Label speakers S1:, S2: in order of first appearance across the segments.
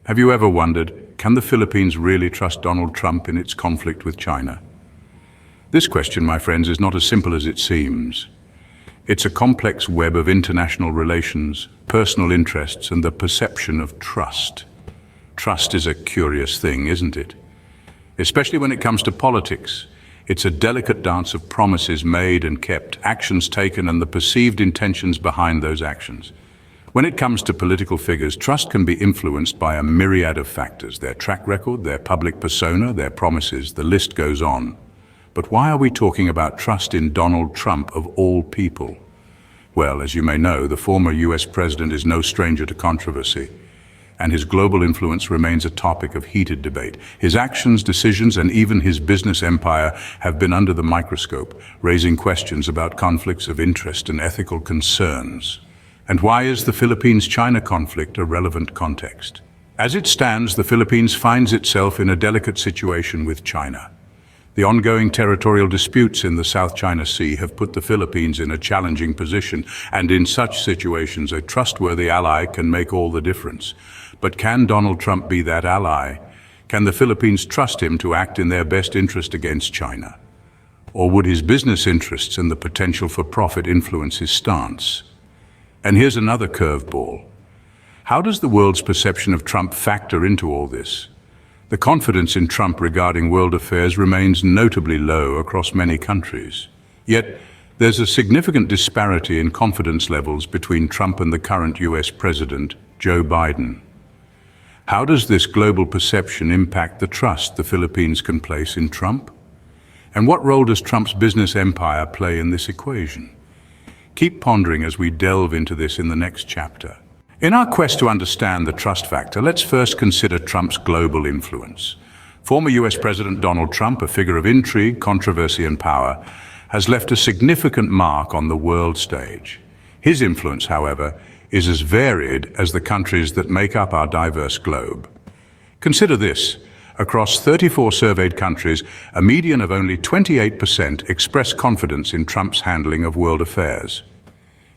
S1: Have you ever wondered, can the Philippines really trust Donald Trump in its conflict with China? This question, my friends, is not as simple as it seems. It's a complex web of international relations, personal interests, and the perception of trust. Trust is a curious thing, isn't it? Especially when it comes to politics. It's a delicate dance of promises made and kept, actions taken, and the perceived intentions behind those actions. When it comes to political figures, trust can be influenced by a myriad of factors: their track record, their public persona, their promises, the list goes on. But why are we talking about trust in Donald Trump of all people? Well, as you may know, the former US president is no stranger to controversy, and his global influence remains a topic of heated debate. His actions, decisions, and even his business empire have been under the microscope, raising questions about conflicts of interest and ethical concerns. And why is the Philippines-China conflict a relevant context? As it stands, the Philippines finds itself in a delicate situation with China. The ongoing territorial disputes in the South China Sea have put the Philippines in a challenging position, and in such situations, a trustworthy ally can make all the difference. But can Donald Trump be that ally? Can the Philippines trust him to act in their best interest against China? Or would his business interests and the potential for profit influence his stance? And here's another curveball. How does the world's perception of Trump factor into all this? The confidence in Trump regarding world affairs remains notably low across many countries. Yet, there's a significant disparity in confidence levels between Trump and the current US President, Joe Biden. How does this global perception impact the trust the Philippines can place in Trump? And what role does Trump's business empire play in this equation? Keep pondering as we delve into this in the next chapter. In our quest to understand the trust factor, let's first consider Trump's global influence. Former US President Donald Trump, a figure of intrigue, controversy, and power, has left a significant mark on the world stage. His influence, however, is as varied as the countries that make up our diverse globe. Consider this. Across 34 surveyed countries, a median of only 28% express confidence in Trump's handling of world affairs.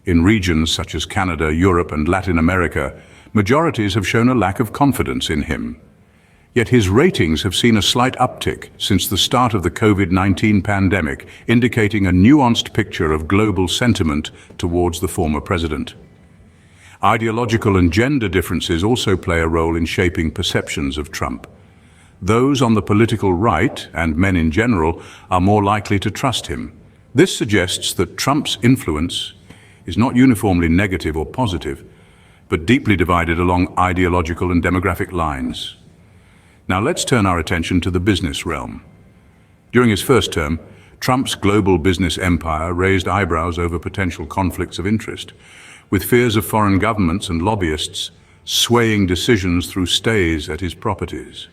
S1: In regions such as Canada, Europe, and Latin America, majorities have shown a lack of confidence in him. Yet his ratings have seen a slight uptick since the start of the COVID-19 pandemic, indicating a nuanced picture of global sentiment towards the former president. Ideological and gender differences also play a role in shaping perceptions of Trump. Those on the political right, and men in general, are more likely to trust him. This suggests that Trump's influence is not uniformly negative or positive, but deeply divided along ideological and demographic lines. Now let's turn our attention to the business realm. During his first term, Trump's global business empire raised eyebrows over potential conflicts of interest, with fears of foreign governments and lobbyists swaying decisions through stays at his properties.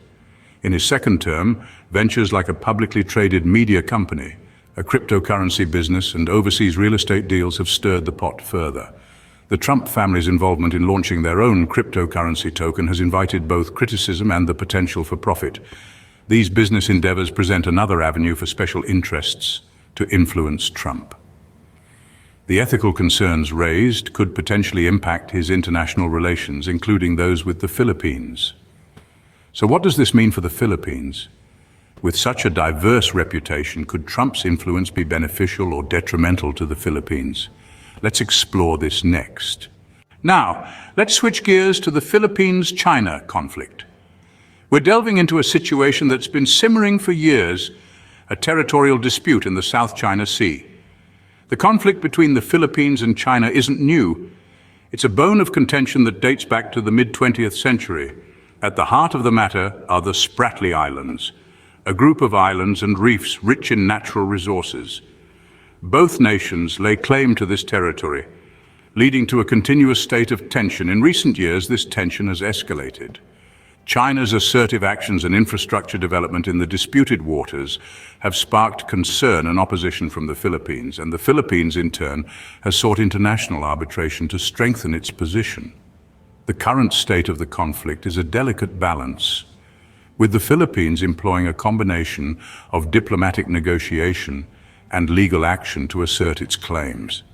S1: In his second term, ventures like a publicly traded media company, a cryptocurrency business, and overseas real estate deals have stirred the pot further. The Trump family's involvement in launching their own cryptocurrency token has invited both criticism and the potential for profit. These business endeavors present another avenue for special interests to influence Trump. The ethical concerns raised could potentially impact his international relations, including those with the Philippines. So what does this mean for the Philippines? With such a diverse reputation, could Trump's influence be beneficial or detrimental to the Philippines? Let's explore this next. Now, let's switch gears to the Philippines-China conflict. We're delving into a situation that's been simmering for years, a territorial dispute in the South China Sea. The conflict between the Philippines and China isn't new. It's a bone of contention that dates back to the mid-20th century. At the heart of the matter are the Spratly Islands, a group of islands and reefs rich in natural resources. Both nations lay claim to this territory, leading to a continuous state of tension. In recent years, this tension has escalated. China's assertive actions and infrastructure development in the disputed waters have sparked concern and opposition from the Philippines, and the Philippines, in turn, has sought international arbitration to strengthen its position. The current state of the conflict is a delicate balance, with the Philippines employing a combination of diplomatic negotiation and legal action to assert its claims.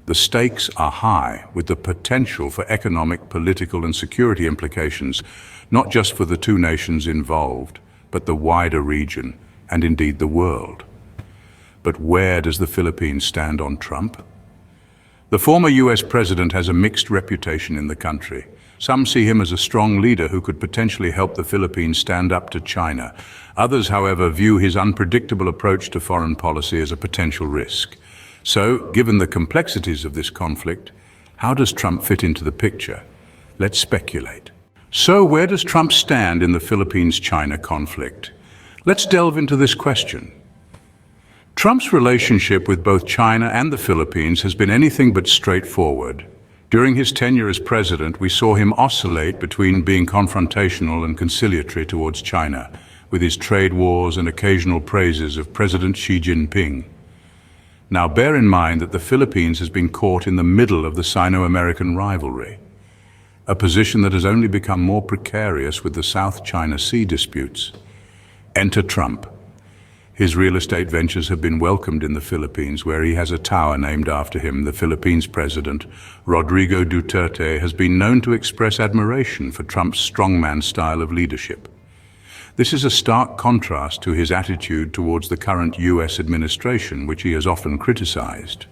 S1: The stakes are high, with the potential for economic, political, and security implications, not just for the two nations involved, but the wider region and indeed the world. But where does the Philippines stand on Trump? The former US president has a mixed reputation in the country. Some see him as a strong leader who could potentially help the Philippines stand up to China. Others, however, view his unpredictable approach to foreign policy as a potential risk. So, given the complexities of this conflict, how does Trump fit into the picture? Let's speculate. So, where does Trump stand in the Philippines-China conflict? Let's delve into this question. Trump's relationship with both China and the Philippines has been anything but straightforward. During his tenure as president, we saw him oscillate between being confrontational and conciliatory towards China, with his trade wars and occasional praises of President Xi Jinping. Now, bear in mind that the Philippines has been caught in the middle of the Sino-American rivalry, a position that has only become more precarious with the South China Sea disputes. Enter Trump. His real estate ventures have been welcomed in the Philippines, where he has a tower named after him. The Philippines president, Rodrigo Duterte, has been known to express admiration for Trump's strongman style of leadership. This is a stark contrast to his attitude towards the current US administration, which he has often criticized.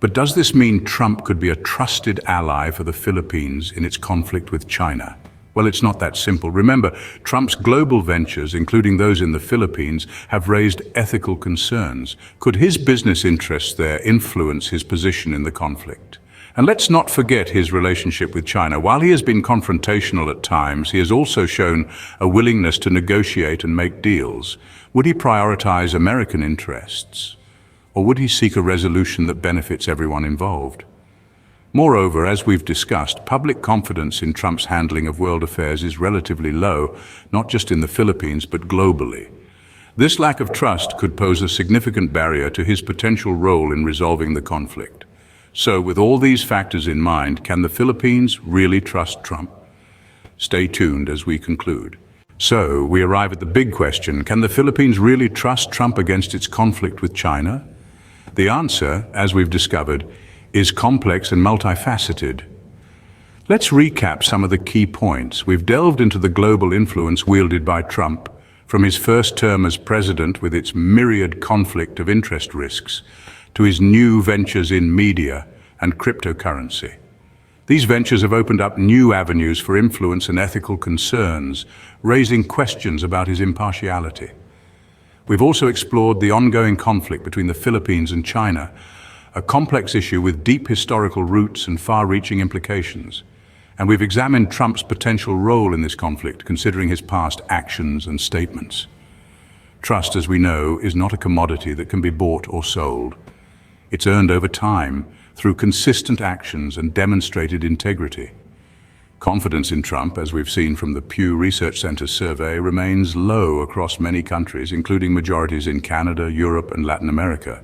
S1: But does this mean Trump could be a trusted ally for the Philippines in its conflict with China? Well, it's not that simple. Remember, Trump's global ventures, including those in the Philippines, have raised ethical concerns. Could his business interests there influence his position in the conflict? And let's not forget his relationship with China. While he has been confrontational at times, he has also shown a willingness to negotiate and make deals. Would he prioritize American interests? Or would he seek a resolution that benefits everyone involved? Moreover, as we've discussed, public confidence in Trump's handling of world affairs is relatively low, not just in the Philippines, but globally. This lack of trust could pose a significant barrier to his potential role in resolving the conflict. So, with all these factors in mind, can the Philippines really trust Trump? Stay tuned as we conclude. So, we arrive at the big question: can the Philippines really trust Trump against its conflict with China? The answer, as we've discovered, is complex and multifaceted. Let's recap some of the key points. We've delved into the global influence wielded by Trump, from his first term as president with its myriad conflict of interest risks, to his new ventures in media and cryptocurrency. These ventures have opened up new avenues for influence and ethical concerns, raising questions about his impartiality. We've also explored the ongoing conflict between the Philippines and China, a complex issue with deep historical roots and far-reaching implications. And we've examined Trump's potential role in this conflict, considering his past actions and statements. Trust, as we know, is not a commodity that can be bought or sold. It's earned over time through consistent actions and demonstrated integrity. Confidence in Trump, as we've seen from the Pew Research Center survey, remains low across many countries, including majorities in Canada, Europe, and Latin America.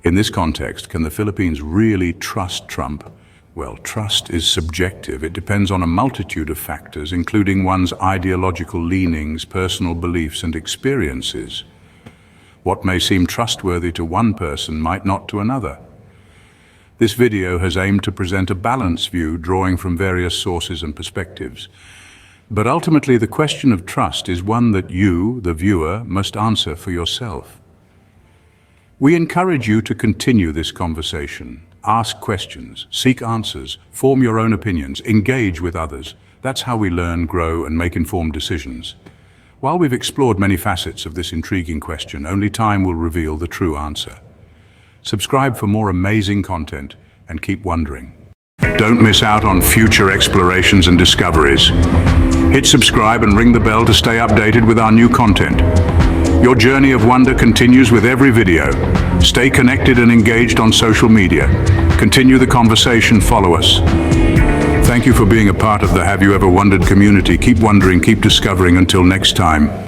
S1: In this context, can the Philippines really trust Trump? Well, trust is subjective. It depends on a multitude of factors, including one's ideological leanings, personal beliefs, and experiences. What may seem trustworthy to one person might not to another. This video has aimed to present a balanced view, drawing from various sources and perspectives. But ultimately, the question of trust is one that you, the viewer, must answer for yourself. We encourage you to continue this conversation. Ask questions, seek answers, form your own opinions, engage with others. That's how we learn, grow, and make informed decisions. While we've explored many facets of this intriguing question, only time will reveal the true answer. Subscribe for more amazing content and keep wondering. Don't miss out on future explorations and discoveries. Hit subscribe and ring the bell to stay updated with our new content. Your journey of wonder continues with every video. Stay connected and engaged on social media. Continue the conversation, follow us. Thank you for being a part of the Have You Ever Wondered community. Keep wondering, keep discovering. Until next time.